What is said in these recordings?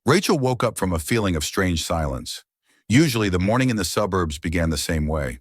Rachel woke up from a feeling of strange silence. Usually, the morning in the suburbs began the same way.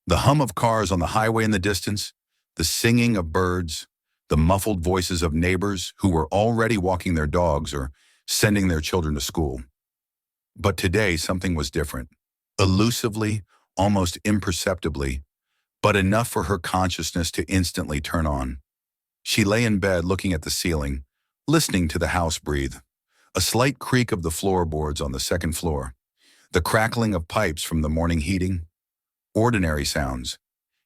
The hum of cars on the highway in the distance, the singing of birds, the muffled voices of neighbors who were already walking their dogs or sending their children to school. But today, something was different. Elusively, almost imperceptibly, but enough for her consciousness to instantly turn on. She lay in bed looking at the ceiling, listening to the house breathe. A slight creak of the floorboards on the second floor, the crackling of pipes from the morning heating, ordinary sounds,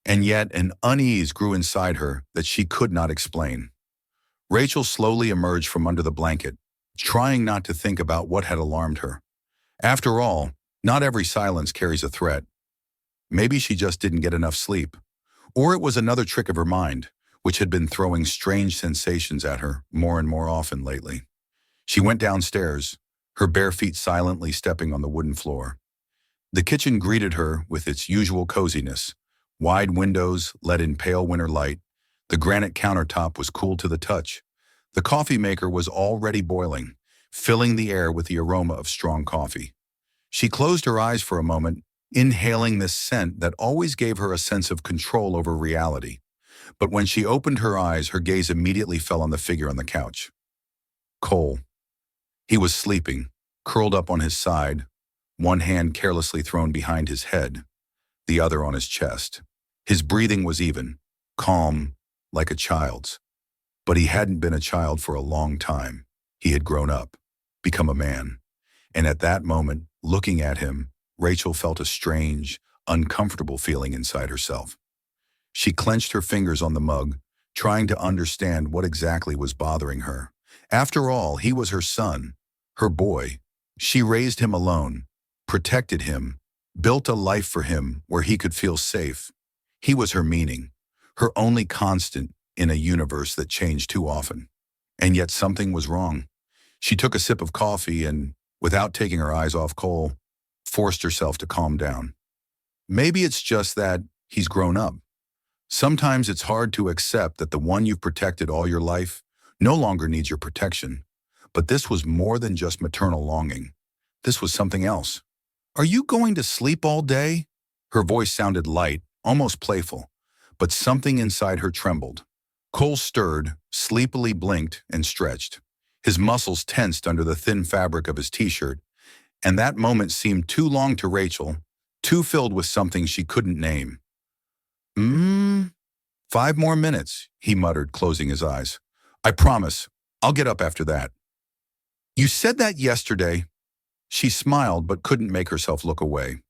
and yet an unease grew inside her that she could not explain. Rachel slowly emerged from under the blanket, trying not to think about what had alarmed her. After all, not every silence carries a threat. Maybe she just didn't get enough sleep, or it was another trick of her mind, which had been throwing strange sensations at her more and more often lately. She went downstairs, her bare feet silently stepping on the wooden floor. The kitchen greeted her with its usual coziness. Wide windows let in pale winter light. The granite countertop was cool to the touch. The coffee maker was already boiling, filling the air with the aroma of strong coffee. She closed her eyes for a moment, inhaling this scent that always gave her a sense of control over reality. But when she opened her eyes, her gaze immediately fell on the figure on the couch. Cole. He was sleeping, curled up on his side, one hand carelessly thrown behind his head, the other on his chest. His breathing was even, calm, like a child's. But he hadn't been a child for a long time. He had grown up, become a man. And at that moment, looking at him, Rachel felt a strange, uncomfortable feeling inside herself. She clenched her fingers on the mug, trying to understand what exactly was bothering her. After all, he was her son, her boy. She raised him alone, protected him, built a life for him where he could feel safe. He was her meaning, her only constant in a universe that changed too often. And yet something was wrong. She took a sip of coffee and, without taking her eyes off Cole, forced herself to calm down. Maybe it's just that he's grown up. Sometimes it's hard to accept that the one you've protected all your life no longer needs your protection. But this was more than just maternal longing. This was something else. "Are you going to sleep all day?" Her voice sounded light, almost playful, but something inside her trembled. Cole stirred, sleepily blinked, and stretched. His muscles tensed under the thin fabric of his t-shirt, and that moment seemed too long to Rachel, too filled with something she couldn't name. 5 more minutes, he muttered, closing his eyes. "I promise, I'll get up after that." "You said that yesterday." She smiled but couldn't make herself look away.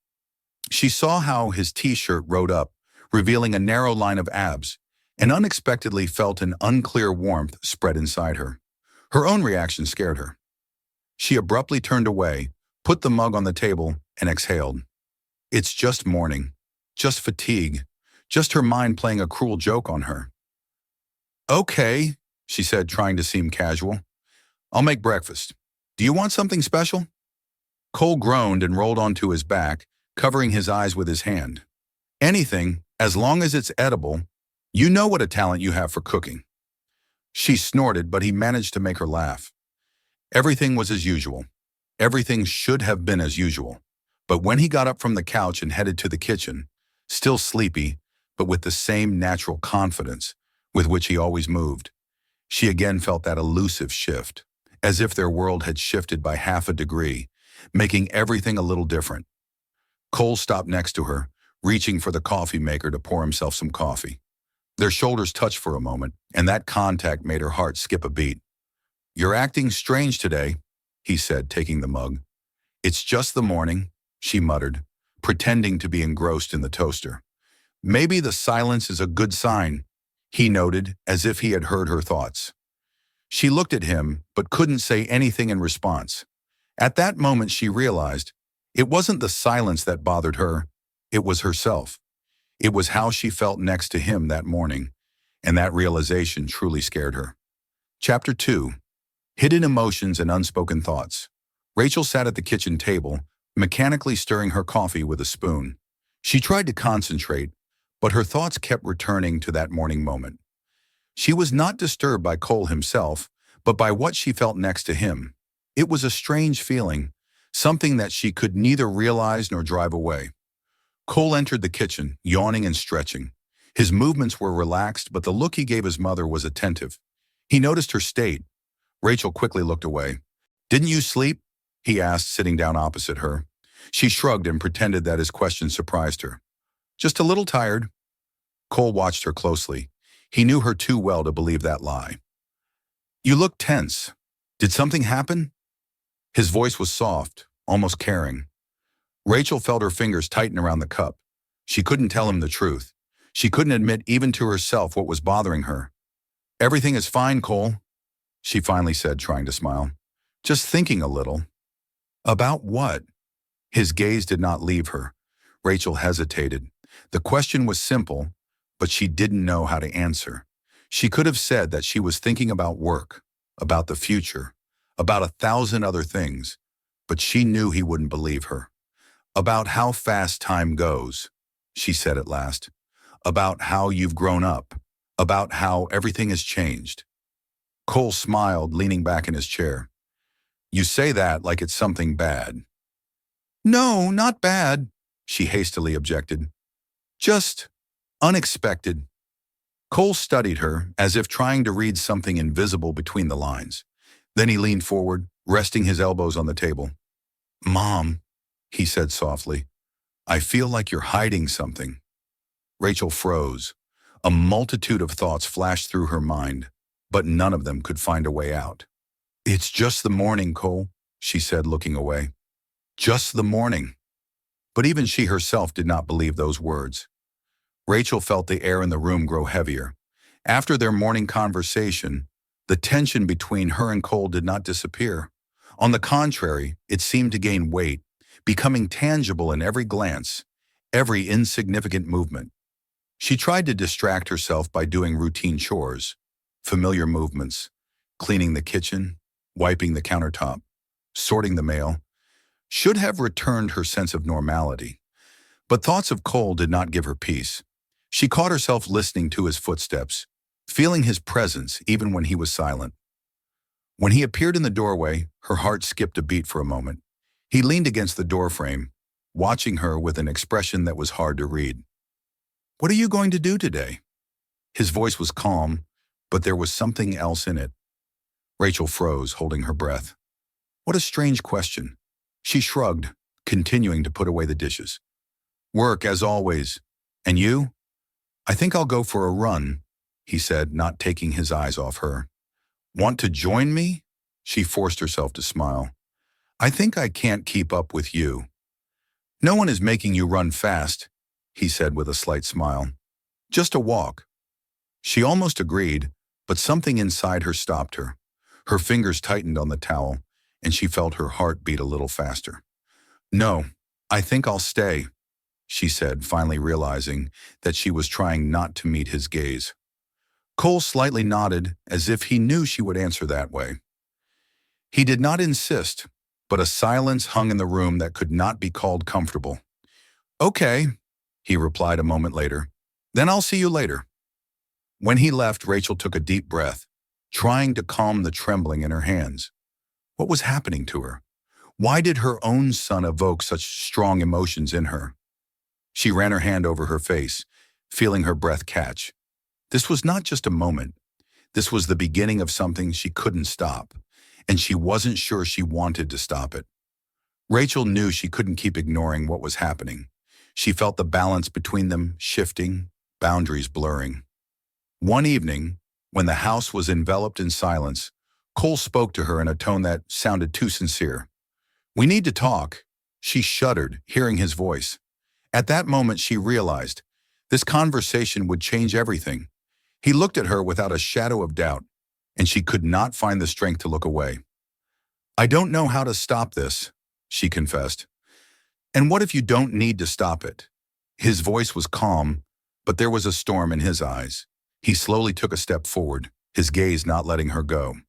She saw how his t-shirt rode up, revealing a narrow line of abs, and unexpectedly felt an unclear warmth spread inside her. Her own reaction scared her. She abruptly turned away, put the mug on the table, and exhaled. It's just morning, just fatigue, just her mind playing a cruel joke on her. "Okay," she said, trying to seem casual. "I'll make breakfast. Do you want something special?" Cole groaned and rolled onto his back, covering his eyes with his hand. "Anything, as long as it's edible. You know what a talent you have for cooking." She snorted, but he managed to make her laugh. Everything was as usual. Everything should have been as usual. But when he got up from the couch and headed to the kitchen, still sleepy, but with the same natural confidence with which he always moved, she again felt that elusive shift, as if their world had shifted by half a degree, making everything a little different. Cole stopped next to her, reaching for the coffee maker to pour himself some coffee. Their shoulders touched for a moment, and that contact made her heart skip a beat. "You're acting strange today," he said, taking the mug. "It's just the morning," she muttered, pretending to be engrossed in the toaster. "Maybe the silence is a good sign," he noted, as if he had heard her thoughts. She looked at him, but couldn't say anything in response. At that moment, she realized it wasn't the silence that bothered her, it was herself. It was how she felt next to him that morning, and that realization truly scared her. Chapter 2. Hidden Emotions and Unspoken Thoughts. Rachel sat at the kitchen table, mechanically stirring her coffee with a spoon. She tried to concentrate, but her thoughts kept returning to that morning moment. She was not disturbed by Cole himself, but by what she felt next to him. It was a strange feeling, something that she could neither realize nor drive away. Cole entered the kitchen, yawning and stretching. His movements were relaxed, but the look he gave his mother was attentive. He noticed her state. Rachel quickly looked away. "Didn't you sleep?" he asked, sitting down opposite her. She shrugged and pretended that his question surprised her. "Just a little tired." Cole watched her closely. He knew her too well to believe that lie. "You look tense. Did something happen?" His voice was soft, almost caring. Rachel felt her fingers tighten around the cup. She couldn't tell him the truth. She couldn't admit even to herself what was bothering her. "Everything is fine, Cole," she finally said, trying to smile. "Just thinking a little." "About what?" His gaze did not leave her. Rachel hesitated. The question was simple, but she didn't know how to answer. She could have said that she was thinking about work, about the future, about 1,000 other things, but she knew he wouldn't believe her. "About how fast time goes," she said at last. "About how you've grown up, about how everything has changed." Cole smiled, leaning back in his chair. "You say that like it's something bad." "No, not bad," she hastily objected. "Just unexpected." Cole studied her, as if trying to read something invisible between the lines. Then he leaned forward, resting his elbows on the table. "Mom," he said softly, "I feel like you're hiding something." Rachel froze. A multitude of thoughts flashed through her mind, but none of them could find a way out. "It's just the morning, Cole," she said, looking away. "Just the morning." But even she herself did not believe those words. Rachel felt the air in the room grow heavier. After their morning conversation, the tension between her and Cole did not disappear. On the contrary, it seemed to gain weight, becoming tangible in every glance, every insignificant movement. She tried to distract herself by doing routine chores, familiar movements, cleaning the kitchen, wiping the countertop, sorting the mail, should have returned her sense of normality. But thoughts of Cole did not give her peace. She caught herself listening to his footsteps, feeling his presence even when he was silent. When he appeared in the doorway, her heart skipped a beat for a moment. He leaned against the doorframe, watching her with an expression that was hard to read. "What are you going to do today?" His voice was calm, but there was something else in it. Rachel froze, holding her breath. What a strange question. She shrugged, continuing to put away the dishes. "Work, as always. And you?" "I think I'll go for a run," he said, not taking his eyes off her. "Want to join me?" She forced herself to smile. "I think I can't keep up with you." "No one is making you run fast," he said with a slight smile. "Just a walk." She almost agreed, but something inside her stopped her. Her fingers tightened on the towel, and she felt her heart beat a little faster. "No, I think I'll stay," she said, finally realizing that she was trying not to meet his gaze. Cole slightly nodded, as if he knew she would answer that way. He did not insist, but a silence hung in the room that could not be called comfortable. "Okay," he replied a moment later. "Then I'll see you later." When he left, Rachel took a deep breath, trying to calm the trembling in her hands. What was happening to her? Why did her own son evoke such strong emotions in her? She ran her hand over her face, feeling her breath catch. This was not just a moment. This was the beginning of something she couldn't stop, and she wasn't sure she wanted to stop it. Rachel knew she couldn't keep ignoring what was happening. She felt the balance between them shifting, boundaries blurring. One evening, when the house was enveloped in silence, Cole spoke to her in a tone that sounded too sincere. "We need to talk." She shuddered, hearing his voice. At that moment, she realized this conversation would change everything. He looked at her without a shadow of doubt, and she could not find the strength to look away. "I don't know how to stop this," she confessed. "And what if you don't need to stop it?" His voice was calm, but there was a storm in his eyes. He slowly took a step forward, his gaze not letting her go.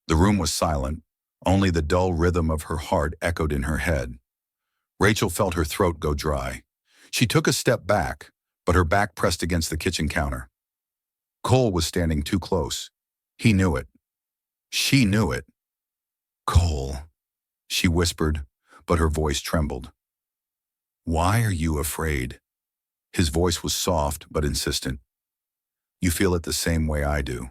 The room was silent. Only the dull rhythm of her heart echoed in her head. Rachel felt her throat go dry. She took a step back, but her back pressed against the kitchen counter. Cole was standing too close. He knew it. She knew it. "Cole," she whispered, but her voice trembled. Why are you afraid? His voice was soft but insistent. You feel it the same way I do.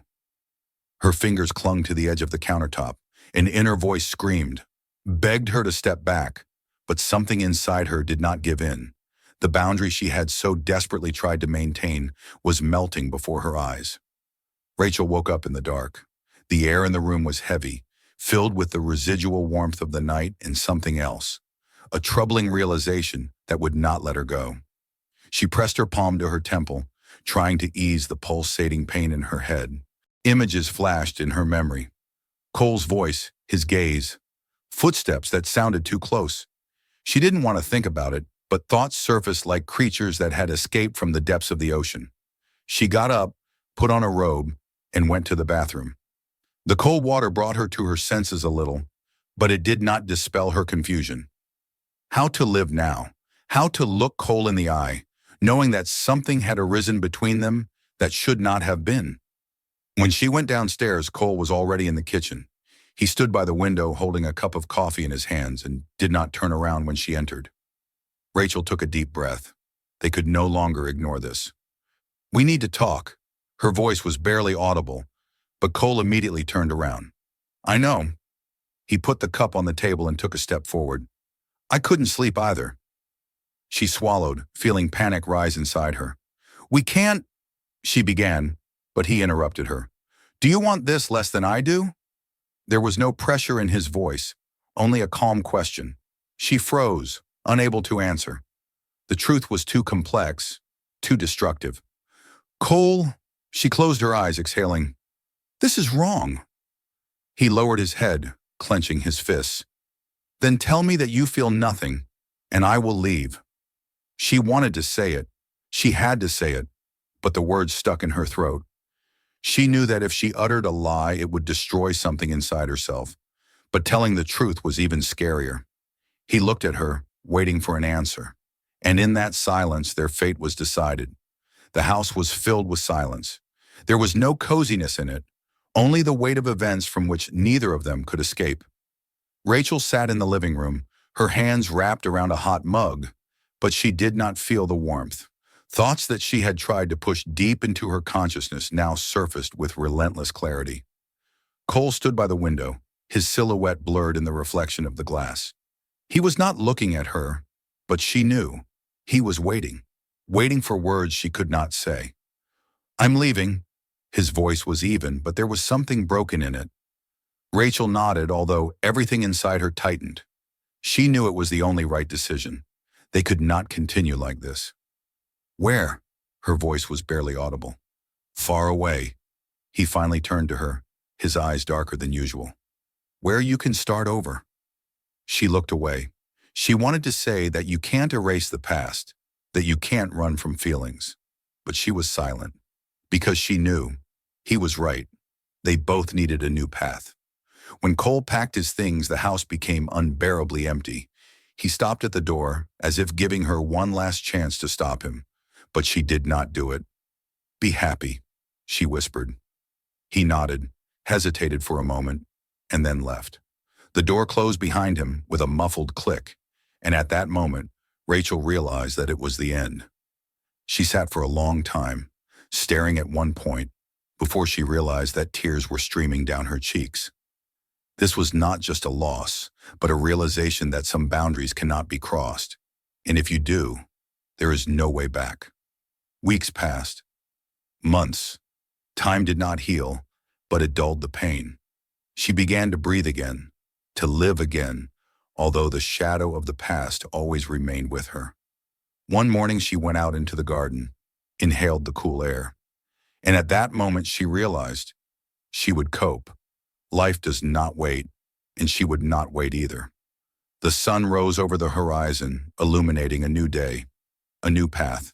Her fingers clung to the edge of the countertop. An inner voice screamed, begged her to step back, but something inside her did not give in. The boundary she had so desperately tried to maintain was melting before her eyes. Rachel woke up in the dark. The air in the room was heavy, filled with the residual warmth of the night and something else, a troubling realization that would not let her go. She pressed her palm to her temple, trying to ease the pulsating pain in her head. Images flashed in her memory. Cole's voice, his gaze, footsteps that sounded too close. She didn't want to think about it, but thoughts surfaced like creatures that had escaped from the depths of the ocean. She got up, put on a robe, and went to the bathroom. The cold water brought her to her senses a little, but it did not dispel her confusion. How to live now? How to look Cole in the eye, knowing that something had arisen between them that should not have been? When she went downstairs, Cole was already in the kitchen. He stood by the window holding a cup of coffee in his hands and did not turn around when she entered. Rachel took a deep breath. They could no longer ignore this. We need to talk. Her voice was barely audible, but Cole immediately turned around. I know. He put the cup on the table and took a step forward. I couldn't sleep either. She swallowed, feeling panic rise inside her. We can't, she began, but he interrupted her. Do you want this less than I do? There was no pressure in his voice, only a calm question. She froze, unable to answer. The truth was too complex, too destructive. Cole, she closed her eyes, exhaling. This is wrong. He lowered his head, clenching his fists. Then tell me that you feel nothing, and I will leave. She wanted to say it. She had to say it, but the words stuck in her throat. She knew that if she uttered a lie, it would destroy something inside herself, but telling the truth was even scarier. He looked at her, waiting for an answer, and in that silence, their fate was decided. The house was filled with silence. There was no coziness in it, only the weight of events from which neither of them could escape. Rachel sat in the living room, her hands wrapped around a hot mug, but she did not feel the warmth. Thoughts that she had tried to push deep into her consciousness now surfaced with relentless clarity. Cole stood by the window, his silhouette blurred in the reflection of the glass. He was not looking at her, but she knew. He was waiting for words she could not say. I'm leaving. His voice was even, but there was something broken in it. Rachel nodded, although everything inside her tightened. She knew it was the only right decision. They could not continue like this. Where? Her voice was barely audible. Far away. He finally turned to her, his eyes darker than usual. Where you can start over. She looked away. She wanted to say that you can't erase the past, that you can't run from feelings. But she was silent, because she knew. He was right. They both needed a new path. When Cole packed his things, the house became unbearably empty. He stopped at the door, as if giving her one last chance to stop him. But she did not do it. Be happy, she whispered. He nodded, hesitated for a moment, and then left. The door closed behind him with a muffled click, and at that moment, Rachel realized that it was the end. She sat for a long time, staring at one point, before she realized that tears were streaming down her cheeks. This was not just a loss, but a realization that some boundaries cannot be crossed. And if you do, there is no way back. Weeks passed. Months. Time did not heal, but it dulled the pain. She began to breathe again, to live again, although the shadow of the past always remained with her. One morning she went out into the garden, inhaled the cool air. And at that moment she realized she would cope. Life does not wait, and she would not wait either. The sun rose over the horizon, illuminating a new day, a new path.